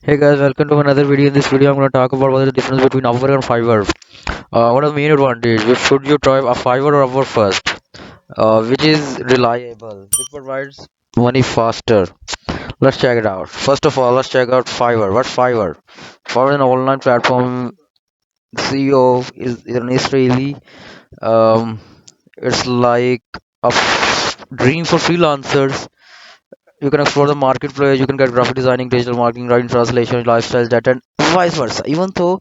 Hey guys, welcome to another video. In this video, I'm going to talk about what is the difference between Upwork and Fiverr. What are the main advantage? Should you try a Fiverr or Upwork first? Which is reliable? Which provides money faster? Let's check it out. First of all, let's check out Fiverr. What's Fiverr? Fiverr is an online platform. The CEO is an Israeli. Um, it's like a dream for freelancers. You can explore the marketplace. You can get graphic designing, digital marketing, writing, translation, lifestyle data, and vice versa. Even though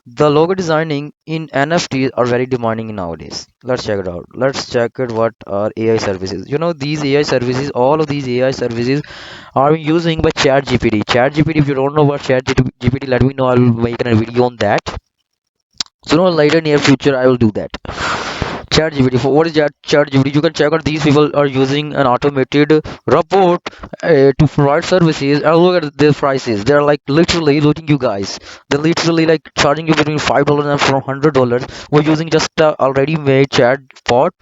the logo designing in NFTs are very demanding nowadays. Let's check it out. Let's check it what are AI services. These AI services, all of these AI services are using by ChatGPT. ChatGPT, if you don't know what ChatGPT, let me know. I'll make a video on that. So later near future I will do that. ChatGPT. For what is that ChatGPT? You can check out these people are using an automated robot to provide services and look at their prices. They're like literally looting you guys. They're literally like charging you between $5 and $100. We're using just a already made chat bot,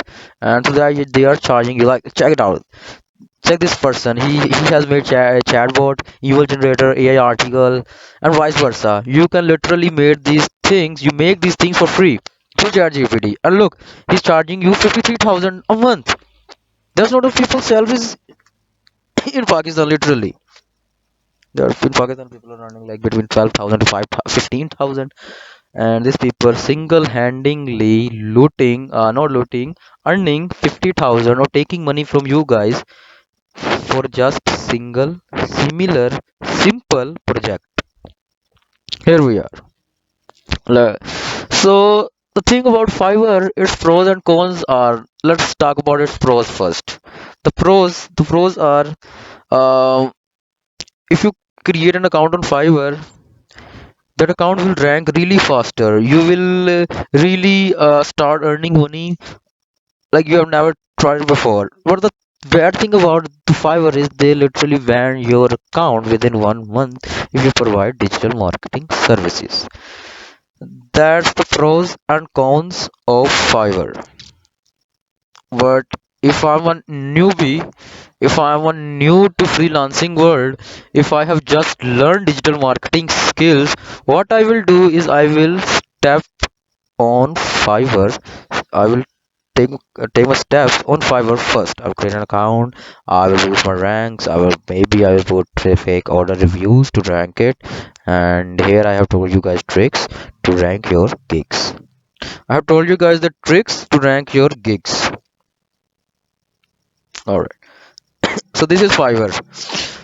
and so they are charging you. Like check it out. Check this person. He has made chatbot, evil generator, AI article, and vice versa. You can literally make these things. You make these things for free through ChatGPT. And look, he's charging you 53,000 a month. That's not a people's salaries in Pakistan. Literally, there are in Pakistan people are earning like between 12,000 to 15,000, and these people single-handedly looting, not looting, earning 50,000 or taking money from you guys for just single similar simple project. Here we are. Le- so the thing about Fiverr, its pros and cons are, let's talk about its pros first. The pros are, uh, if you create an account on Fiverr, that account will rank really faster. You will really start earning money like you have never tried before. What the bad thing about the Fiverr is they literally ban your account within 1 month if you provide digital marketing services. That's the pros and cons of Fiverr. But if I'm a newbie, if I'm a new to freelancing world, if I have just learned digital marketing skills, what I will do is I will step on Fiverr. I will take my steps on Fiverr first. I'll create an account. I will boost my ranks. I will put fake order reviews to rank it. And here I have told you guys tricks to rank your gigs. I have told you guys the tricks to rank your gigs. Alright. So this is Fiverr.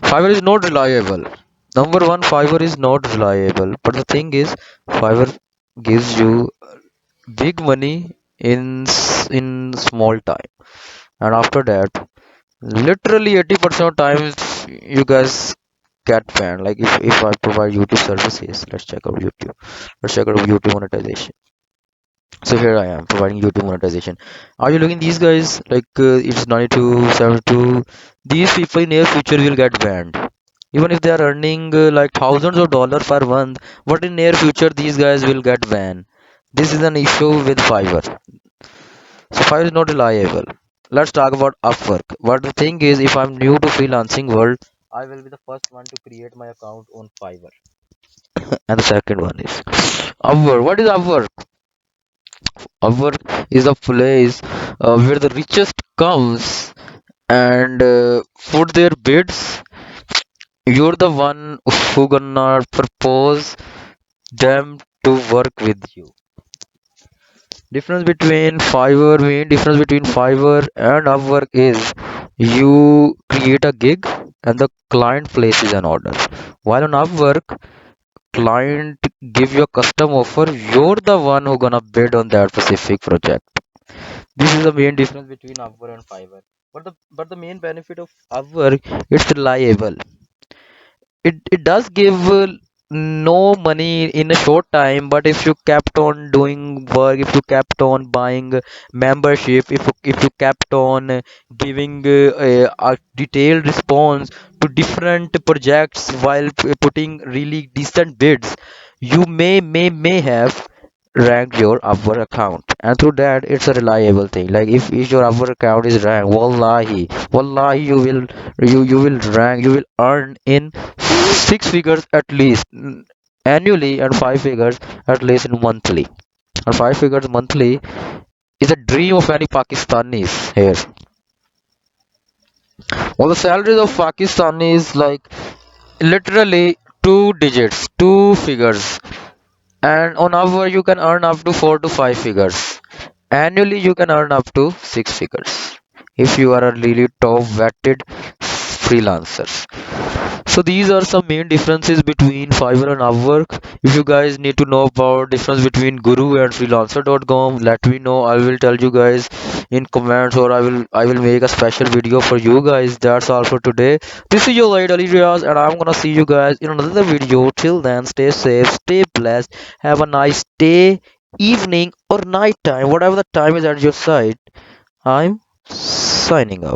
Fiverr is not reliable. Number one, Fiverr is not reliable. But the thing is, Fiverr gives you big money in small time. And after that, literally 80% of times you guys get banned. Like if I provide YouTube services, let's check out YouTube monetization. So here I am providing YouTube monetization. Are you looking these guys? Like it's 92, 72. These people in near future will get banned. Even if they are earning like thousands of dollars per month, but in near future these guys will get banned. This is an issue with Fiverr. So Fiverr is not reliable. Let's talk about Upwork. But the thing is, if I'm new to freelancing world, I will be the first one to create my account on Fiverr. And the second one is Upwork. What is Upwork? Upwork is a place where the richest comes and put their bids. You're the one who gonna propose them to work with you. Main difference between Fiverr and Upwork is you create a gig and the client places an order. While on Upwork, client give you a custom offer, you're the one who gonna bid on that specific project. This is the main difference between Upwork and Fiverr. But the main benefit of Upwork, it's reliable. It does give no money in a short time, but if you kept on doing work, if you kept on buying membership, if you kept on giving a detailed response to different projects while putting really decent bids, you may have rank your Upwork account, and through that it's a reliable thing. Like if your Upwork account is ranked, wallahi you will rank, you will earn in six figures at least annually, and five figures at least in monthly. And five figures monthly is a dream of any Pakistanis here. Well, the salaries of Pakistanis like literally two digits, two figures, and on Upwork you can earn up to four to five figures. Annually, you can earn up to six figures if you are a really top vetted freelancer. So these are some main differences between Fiverr and Upwork. If you guys need to know about difference between Guru and freelancer.com, let me know. I will tell you guys in comments, or I will make a special video for you guys. That's all for today. This is your late Ali Riaz, and I'm gonna see you guys in another video. Till then, stay safe, stay blessed, have a nice day, evening or night time, whatever the time is at your side. I'm signing out.